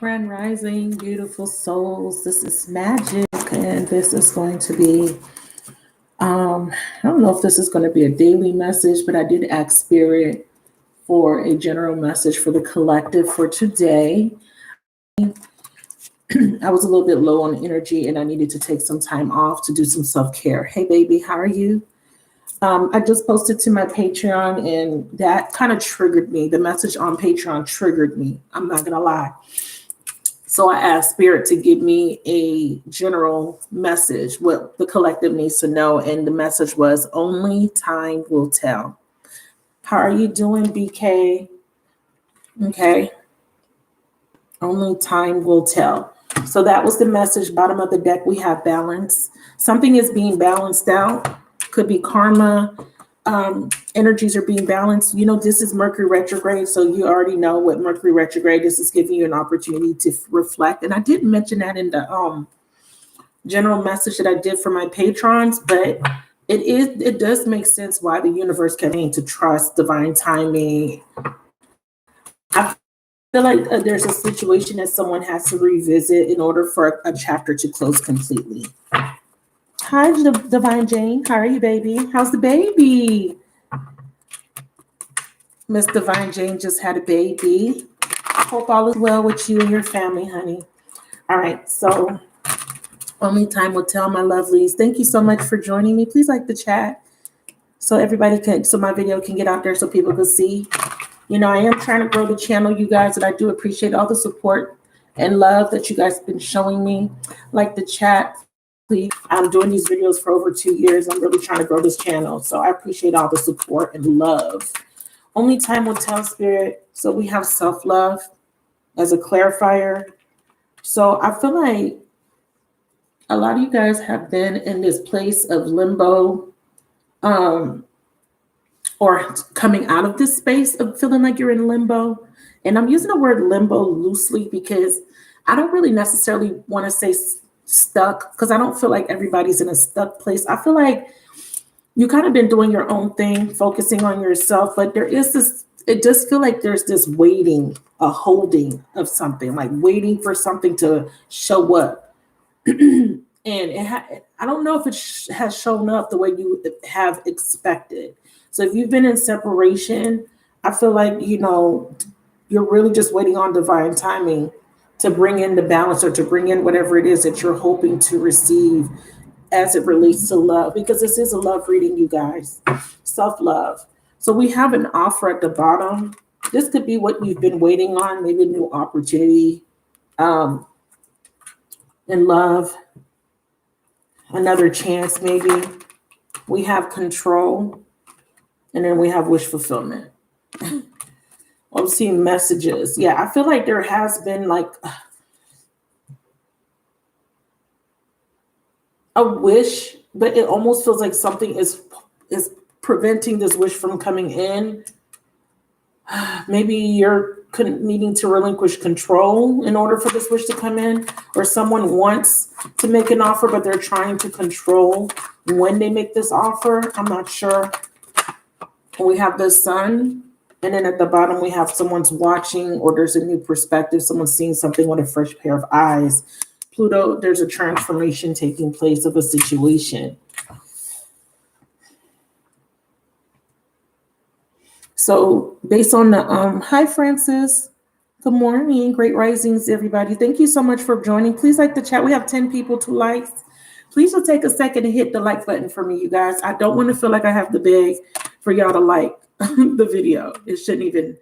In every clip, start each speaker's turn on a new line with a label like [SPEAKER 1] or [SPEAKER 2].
[SPEAKER 1] Grand Rising, beautiful souls. This is Magic, and this is going to be, I don't know if this is going to be a daily message, but I did ask Spirit for a general message for the collective for today. I was a little bit low on energy and I needed to take some time off to do some self-care. Hey, baby, how are you? I just posted to my Patreon and that kind of triggered me. The message on Patreon triggered me. I'm not going to lie. So I asked Spirit to give me a general message, what the collective needs to know. And the message was, only time will tell. How are you doing, BK? Okay. Only time will tell. So that was the message. Bottom of the deck, we have balance. Something is being balanced out. Could be karma. Energies are being balanced. You know, this is Mercury retrograde, so you already know what Mercury retrograde is. It's giving you an opportunity to reflect. And I didn't mention that in the general message that I did for my patrons, but it does make sense why the universe can to trust divine timing. I feel like there's a situation that someone has to revisit in order for a chapter to close completely. Hi, Divine Jane. How are you, baby? How's the baby? Miss Divine Jane just had a baby. I hope all is well with you and your family, honey. All right, so only time will tell, my lovelies. Thank you so much for joining me. Please like the chat so everybody can, so my video can get out there so people can see. You know, I am trying to grow the channel, you guys, and I do appreciate all the support and love that you guys have been showing me. Like the chat, please. I'm doing these videos for over 2 years. I'm really trying to grow this channel, so I appreciate all the support and love. Only time will tell, Spirit. So we have self-love as a clarifier. So I feel like a lot of you guys have been in this place of limbo, or coming out of this space of feeling like you're in limbo. And I'm using the word limbo loosely because I don't really necessarily want to say stuck, because I don't feel like everybody's in a stuck place. I feel like you kind of been doing your own thing, focusing on yourself, but there is this, it does feel like there's this waiting, a holding of something, like waiting for something to show up. And I don't know if it has shown up the way you have expected. So if you've been in separation, I feel like, you know, you're really just waiting on divine timing to bring in the balance, or to bring in whatever it is that you're hoping to receive as it relates to love, because this is a love reading, you guys. Self-love. So we have an offer at the bottom. This could be what you've been waiting on, maybe a new opportunity in love, another chance maybe. We have control, and then we have wish fulfillment. I'm seeing messages. Yeah, I feel like there has been like a wish, but it almost feels like something is preventing this wish from coming in. Maybe you're needing to relinquish control in order for this wish to come in, or someone wants to make an offer, but they're trying to control when they make this offer. I'm not sure. We have the sun, and then at the bottom we have someone's watching, or there's a new perspective. Someone's seeing something with a fresh pair of eyes. Pluto, there's a transformation taking place of a situation. So based on the, hi Francis, good morning, great risings everybody. Thank you so much for joining. Please like the chat. We have 10 people, 2 likes. Please will take a second to hit the like button for me, you guys. I don't want to feel like I have to beg for y'all to like the video. It shouldn't even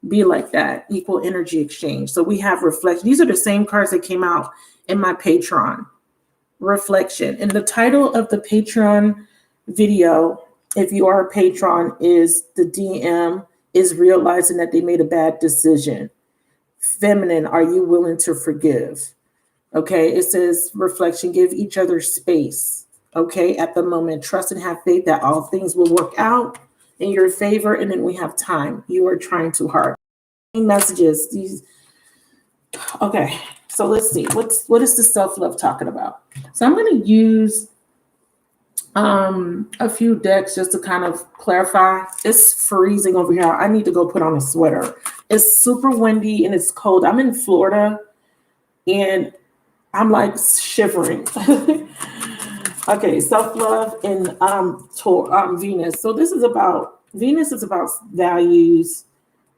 [SPEAKER 1] be like that. Equal energy exchange. So we have reflection. These are the same cards that came out in my Patreon. Reflection. And the title of the Patreon video, if you are a patron, is the DM is realizing that they made a bad decision. Feminine, are you willing to forgive? Okay, it says reflection, give each other space. Okay, at the moment, trust and have faith that all things will work out in your favor. And then we have time. You are trying too hard. Messages. These. Okay, so let's see. What is the self-love talking about? So I'm going to use a few decks just to kind of clarify. It's freezing over here. I need to go put on a sweater. It's super windy and it's cold. I'm in Florida, And I'm like shivering. Okay, self-love and Venus. So Venus is about values,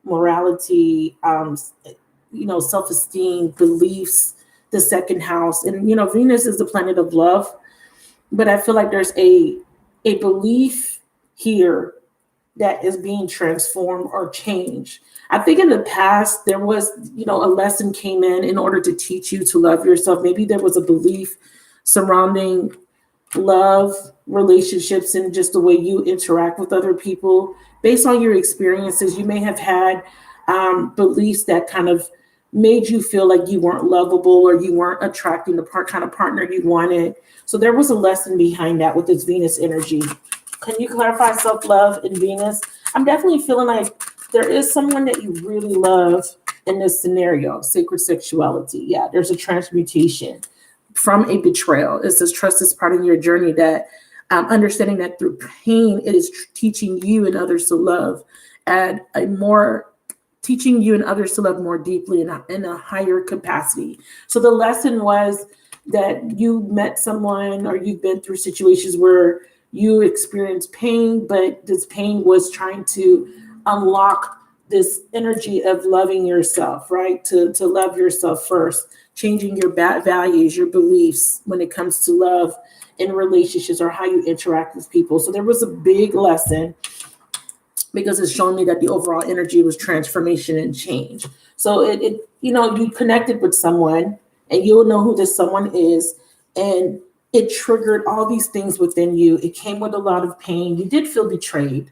[SPEAKER 1] morality, self-esteem, beliefs, the second house. And Venus is the planet of love, but I feel like there's a belief here that is being transformed or changed. I think in the past there was, a lesson came in order to teach you to love yourself. Maybe there was a belief surrounding love, relationships, and just the way you interact with other people. Based on your experiences, you may have had beliefs that kind of made you feel like you weren't lovable or you weren't attracting the kind of partner you wanted. So there was a lesson behind that with this Venus energy. Can you clarify self-love in Venus? I'm definitely feeling like there is someone that you really love in this scenario, sacred sexuality. Yeah, there's a transmutation from a betrayal. It says trust is part of your journey, that understanding that through pain, it is teaching you and others to love at teaching you and others to love more deeply in a higher capacity. So the lesson was that you met someone or you've been through situations where you experienced pain, but this pain was trying to unlock this energy of loving yourself, right? To love yourself first, changing your values, your beliefs when it comes to love in relationships or how you interact with people. So there was a big lesson because it's showing me that the overall energy was transformation and change. So you connected with someone and you'll know who this someone is, and it triggered all these things within you. It came with a lot of pain. You did feel betrayed,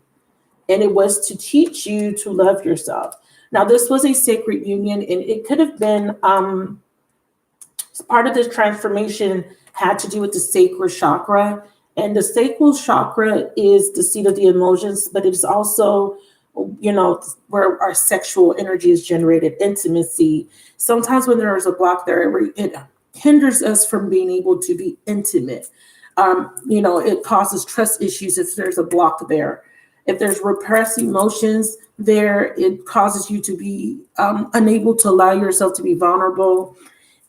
[SPEAKER 1] and it was to teach you to love yourself. Now, this was a sacred union, and it could have been part of this transformation had to do with the sacral chakra. And the sacral chakra is the seat of the emotions, but it is also, where our sexual energy is generated, intimacy. Sometimes when there is a block there, it hinders us from being able to be intimate. It causes trust issues if there's a block there. If there's repressed emotions there, it causes you to be unable to allow yourself to be vulnerable.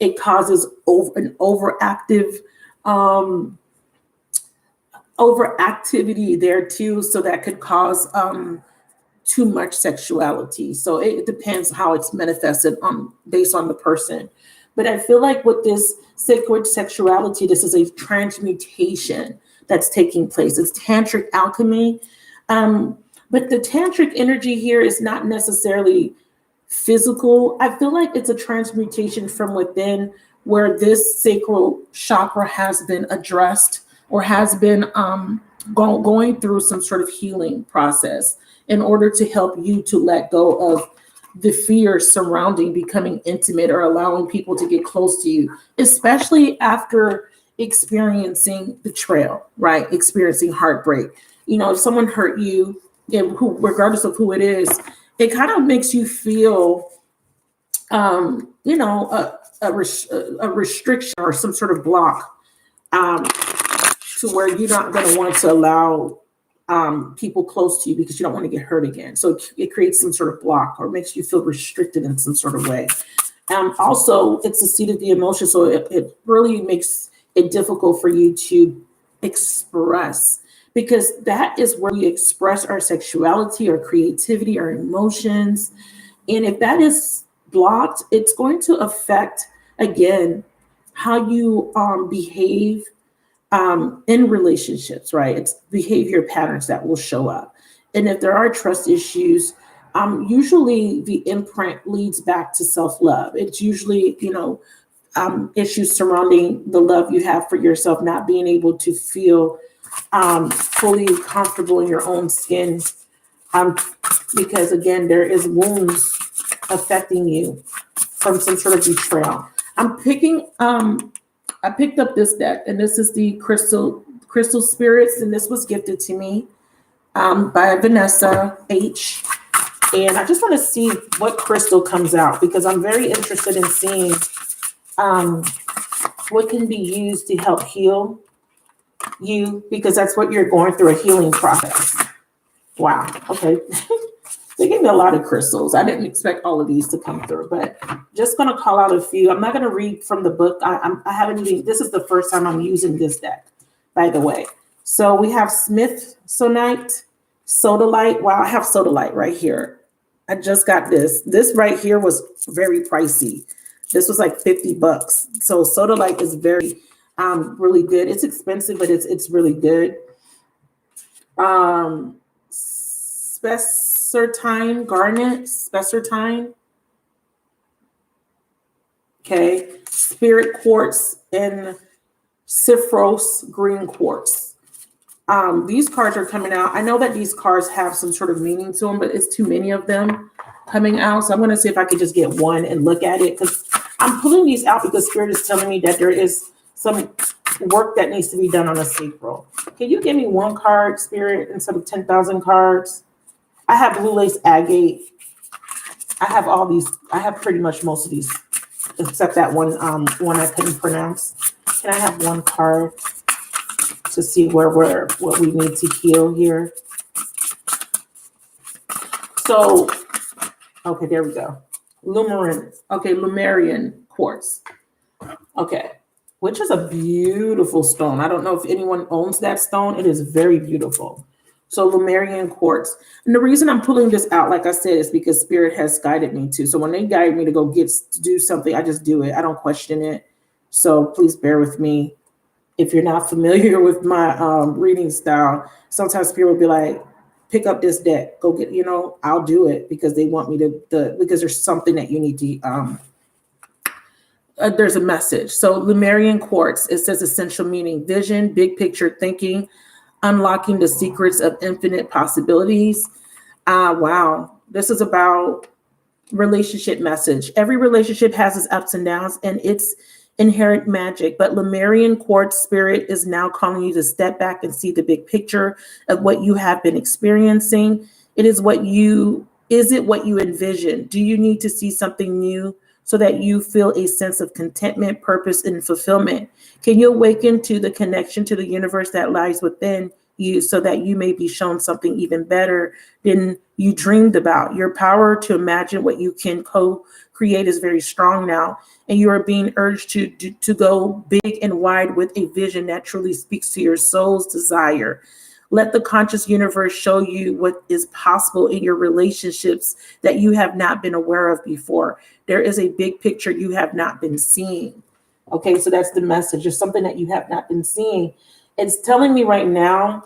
[SPEAKER 1] It causes an overactivity there too. So that could cause too much sexuality. So it depends how it's manifested based on the person. But I feel like with this sacred sexuality, this is a transmutation that's taking place. It's tantric alchemy. But the tantric energy here is not necessarily physical. I feel like it's a transmutation from within, where this sacral chakra has been addressed or has been going through some sort of healing process in order to help you to let go of the fear surrounding becoming intimate or allowing people to get close to you, especially after experiencing betrayal, right? Experiencing heartbreak. If someone hurt you, regardless of who it is, it kind of makes you feel, a restriction or some sort of block, to where you're not going to want to allow people close to you because you don't want to get hurt again. So it creates some sort of block or makes you feel restricted in some sort of way. Also, it's the seat of the emotion, so it really makes it difficult for you to express, because that is where we express our sexuality, our creativity, our emotions. And if that is blocked, it's going to affect, again, how you behave in relationships, right? It's behavior patterns that will show up. And if there are trust issues, usually the imprint leads back to self-love. It's usually, issues surrounding the love you have for yourself, not being able to feel fully comfortable in your own skin, because again, there is wounds affecting you from some sort of betrayal. I picked up this deck, and this is the Crystal Spirits, and this was gifted to me by Vanessa H. And I just want to see what crystal comes out, because I'm very interested in seeing what can be used to help heal you, because that's what you're going through, a healing process. Wow. Okay. They gave me a lot of crystals. I didn't expect all of these to come through, but just going to call out a few. I'm not going to read from the book. I haven't even, this is the first time I'm using this deck, by the way. So we have Smithsonite, Sodalite. Wow, I have Sodalite right here. I just got this. This right here was very pricey. This was like $50. So Sodalite is very, really good. It's expensive, but it's really good. Spessartine garnet, spessartine. Okay, spirit quartz and Cyphros green quartz. These cards are coming out. I know that these cards have some sort of meaning to them, but it's too many of them coming out. So I'm going to see if I can just get one and look at it, because I'm pulling these out because Spirit is telling me that there is some work that needs to be done on a sacral. Can you give me one card, Spirit, instead of 10,000 cards? I have blue lace agate. I have all these. I have pretty much most of these, except that one I couldn't pronounce. Can I have one card to see what we need to heal here? So, okay, there we go. Lumerian quartz. Okay, which is a beautiful stone. I don't know if anyone owns that stone. It is very beautiful. So Lumerian quartz. And the reason I'm pulling this out, like I said, is because Spirit has guided me to. So when they guide me to go do something, I just do it. I don't question it. So please bear with me. If you're not familiar with my reading style, sometimes Spirit will be like, pick up this deck, go get, I'll do it because they want me to, because there's something that you need to, there's a message. So Lumerian quartz, it says essential meaning, vision, big picture thinking, unlocking the secrets of infinite possibilities. Wow. This is about relationship message. Every relationship has its ups and downs and its inherent magic, but Lumerian quartz Spirit is now calling you to step back and see the big picture of what you have been experiencing. Is it what you envision? Do you need to see something new so that you feel a sense of contentment, purpose, and fulfillment? Can you awaken to the connection to the universe that lies within you so that you may be shown something even better than you dreamed about? Your power to imagine what you can co-create is very strong now, and you are being urged to go big and wide with a vision that truly speaks to your soul's desire. Let the conscious universe show you what is possible in your relationships that you have not been aware of before. There is a big picture you have not been seeing. Okay, so that's the message. There's something that you have not been seeing. It's telling me right now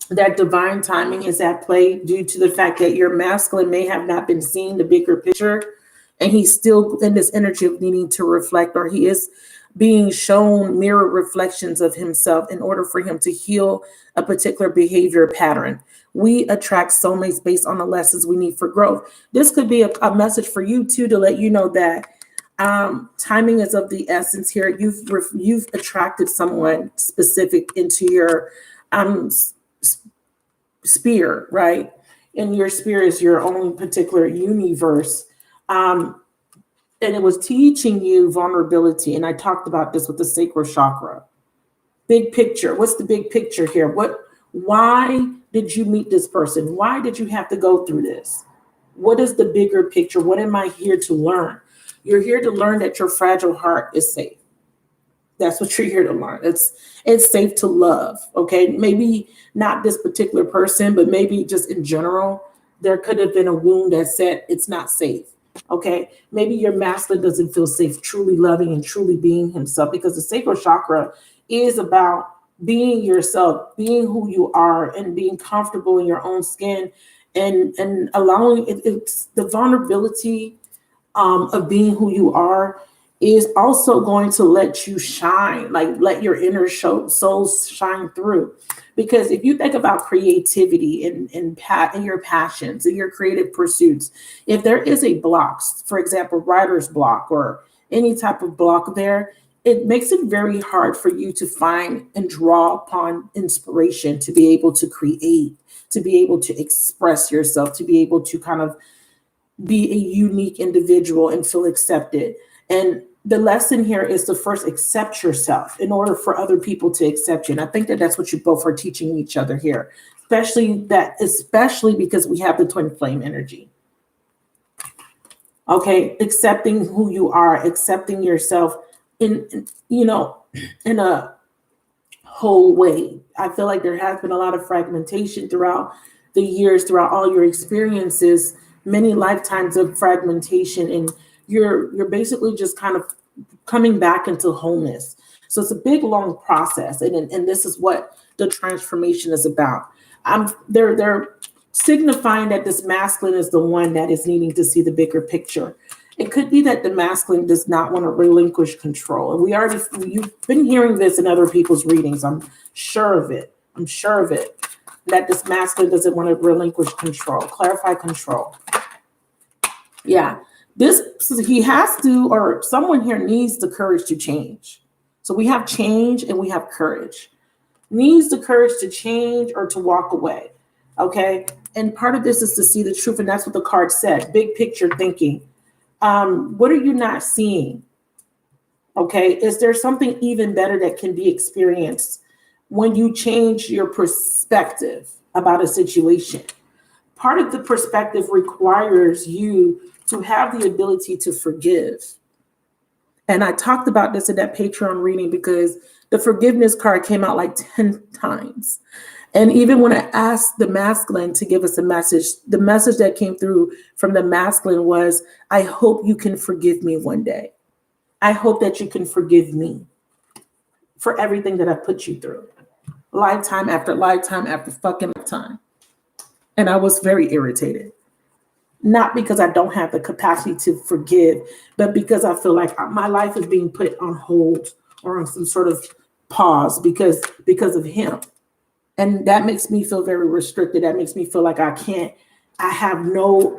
[SPEAKER 1] that divine timing is at play due to the fact that your masculine may have not been seeing the bigger picture, and he's still in this energy of needing to reflect, or he is being shown mirror reflections of himself in order for him to heal a particular behavior pattern. We attract soulmates based on the lessons we need for growth. This could be a message for you too, to let you know that timing is of the essence here. You've attracted someone specific into your sphere, right? And your sphere is your own particular universe. And it was teaching you vulnerability. And I talked about this with the sacral chakra. Big picture. What's the big picture here? Why did you meet this person? Why did you have to go through this? What is the bigger picture? What am I here to learn? You're here to learn that your fragile heart is safe. That's what you're here to learn. It's safe to love. Okay. Maybe not this particular person, but maybe just in general, there could have been a wound that said it's not safe. Okay, maybe your masculine doesn't feel safe truly loving and truly being himself, because the sacral chakra is about being yourself, being who you are, and being comfortable in your own skin, and allowing it's the vulnerability of being who you are is also going to let you shine, like let your inner soul shine through. Because if you think about creativity and your passions and your creative pursuits, if there is a block, for example, writer's block or any type of block there, it makes it very hard for you to find and draw upon inspiration to be able to create, to be able to express yourself, to be able to kind of be a unique individual and feel accepted. And the lesson here is to first accept yourself in order for other people to accept you. And I think that that's what you both are teaching each other here, especially because we have the twin flame energy. Okay, accepting who you are, accepting yourself in a whole way. I feel like there has been a lot of fragmentation throughout the years, throughout all your experiences, many lifetimes of fragmentation, and you're basically just kind of coming back into wholeness. So it's a big, long process, and this is what the transformation is about. They're signifying that this masculine is the one that is needing to see the bigger picture. It could be that the masculine does not want to relinquish control. And you've been hearing this in other people's readings. I'm sure of it. That this masculine doesn't want to relinquish control, clarify control. Yeah, he has to, or someone here needs the courage to change. So we have change and we have courage. Needs the courage to change or to walk away. Okay. And part of this is to see the truth. And that's what the card said. Big picture thinking. What are you not seeing? Okay. Is there something even better that can be experienced when you change your perspective about a situation? Part of the perspective requires you to have the ability to forgive. And I talked about this in that Patreon reading because the forgiveness card came out like 10 times. And even when I asked the masculine to give us a message, the message that came through from the masculine was, I hope you can forgive me one day. I hope that you can forgive me for everything that I put you through. Lifetime after lifetime after fucking lifetime. And I was very irritated. Not because I don't have the capacity to forgive, but because I feel like my life is being put on hold or on some sort of pause because of him. And that makes me feel very restricted. That makes me feel like I have no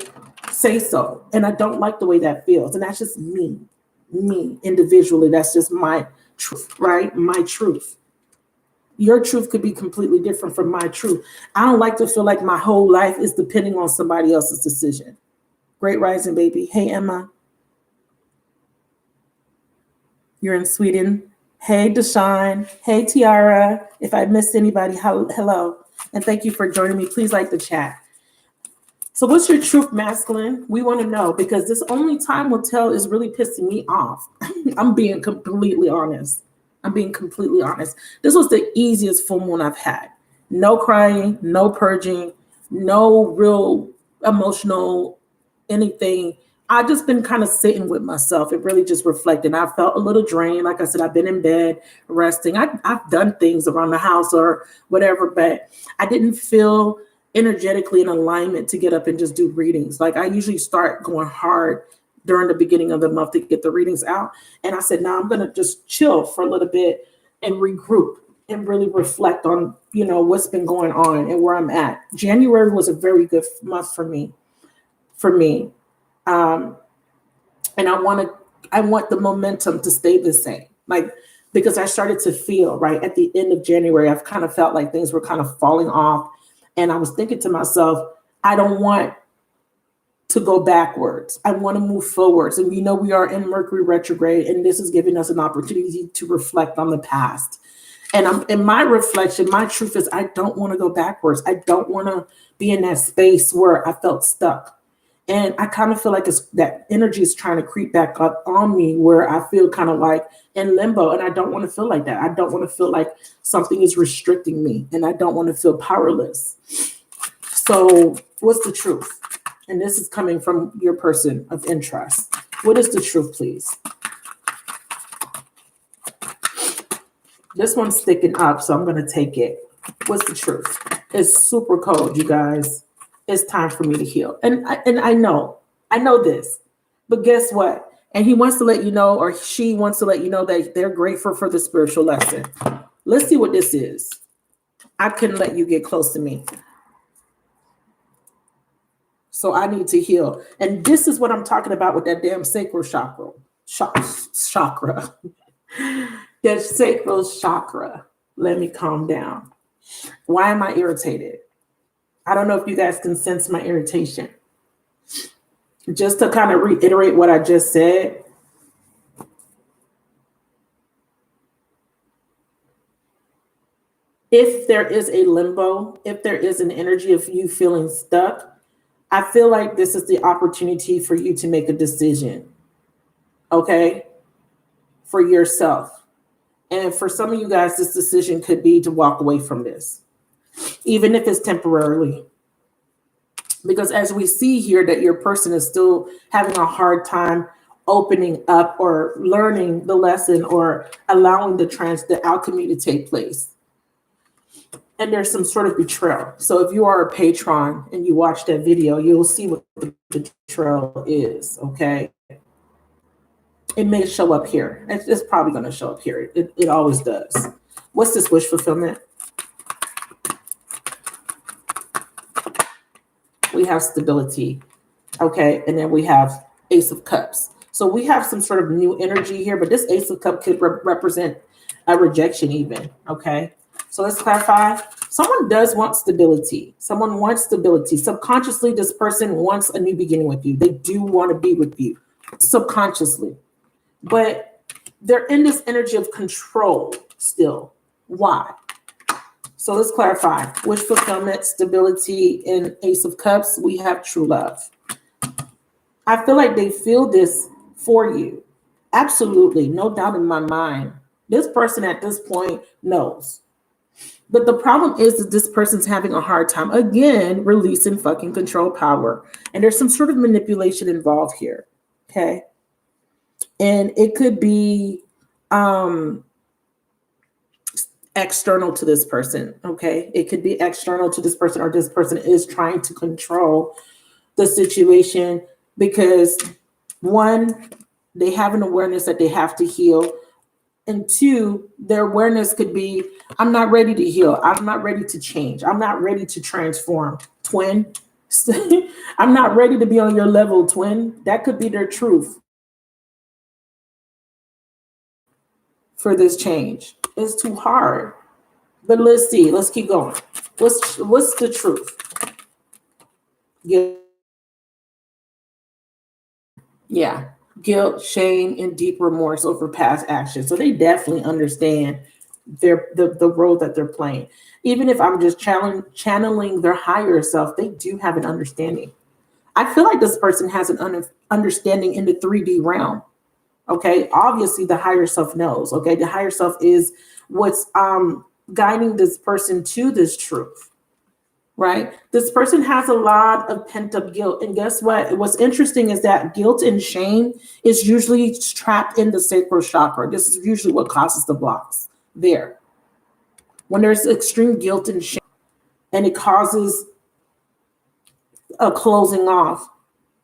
[SPEAKER 1] say so. And I don't like the way that feels. And that's just me individually. That's just my truth, right? My truth. Your truth could be completely different from my truth. I don't like to feel like my whole life is depending on somebody else's decision. Great rising, baby. Hey, Emma. You're in Sweden. Hey, Deshawn. Hey, Tiara. If I missed anybody, hello. And thank you for joining me. Please like the chat. So what's your truth, masculine? We want to know, because this only time will tell is really pissing me off. I'm being completely honest. This was the easiest full moon I've had. No crying, no purging, no real emotional anything. I've just been kind of sitting with myself. It really just reflected. I felt a little drained. Like I said, I've been in bed resting. I've done things around the house or whatever, but I didn't feel energetically in alignment to get up and just do readings. Like I usually start going hard during the beginning of the month to get the readings out. And I said, no, I'm going to just chill for a little bit and regroup and really reflect on, what's been going on and where I'm at. January was a very good month for me. And I want the momentum to stay the same, because I started to feel right at the end of January, I've kind of felt like things were kind of falling off. And I was thinking to myself, I don't want to go backwards. I want to move forwards. And we are in Mercury retrograde, and this is giving us an opportunity to reflect on the past. And in my reflection, my truth is I don't want to go backwards. I don't want to be in that space where I felt stuck. And I kind of feel like that energy is trying to creep back up on me where I feel kind of like in limbo. And I don't want to feel like that. I don't want to feel like something is restricting me. And I don't want to feel powerless. So what's the truth? And this is coming from your person of interest. What is the truth, please? This one's sticking up, so I'm going to take it. What's the truth? It's super cold, you guys. It's time for me to heal. And I know this, but guess what? And he wants to let you know, or she wants to let you know that they're grateful for the spiritual lesson. Let's see what this is. I couldn't let you get close to me. So I need to heal. And this is what I'm talking about with that damn sacral chakra. Chakra. That sacral chakra. Let me calm down. Why am I irritated? I don't know if you guys can sense my irritation. Just to kind of reiterate what I just said, if there is a limbo, if there is an energy of you feeling stuck, I feel like this is the opportunity for you to make a decision, okay, for yourself. And for some of you guys, this decision could be to walk away from this, even if it's temporarily. Because as we see here that your person is still having a hard time opening up or learning the lesson or allowing the alchemy to take place. And there's some sort of betrayal. So if you are a patron and you watch that video, you'll see what the betrayal is, okay? It may show up here. It's probably going to show up here. It always does. What's this wish fulfillment? We have stability, okay? And then we have Ace of Cups. So we have some sort of new energy here, but this Ace of Cups could represent a rejection even, okay? So let's clarify. Someone does want stability. Someone wants stability. Subconsciously, this person wants a new beginning with you. They do want to be with you subconsciously. But they're in this energy of control still. Why? So let's clarify. Wish fulfillment, stability, and Ace of Cups, we have true love. I feel like they feel this for you. Absolutely. No doubt in my mind. This person at this point knows. But the problem is that this person's having a hard time, again, releasing fucking control power. And there's some sort of manipulation involved here, okay? And it could be external to this person, okay? It could be external to this person, or this person is trying to control the situation because, one, they have an awareness that they have to heal. And two, their awareness could be, I'm not ready to heal. I'm not ready to change. I'm not ready to transform. Twin, I'm not ready to be on your level, twin. That could be their truth for this change. It's too hard. But let's see. Let's keep going. What's the truth? Yeah. Guilt, shame, and deep remorse over past actions. So they definitely understand the role that they're playing. Even if I'm just channeling their higher self, they do have an understanding. I feel like this person has an understanding in the 3D realm. Okay, obviously the higher self knows. Okay, the higher self is what's guiding this person to this truth. Right? This person has a lot of pent-up guilt. And guess what? What's interesting is that guilt and shame is usually trapped in the sacral chakra. This is usually what causes the blocks there. When there's extreme guilt and shame, and it causes a closing off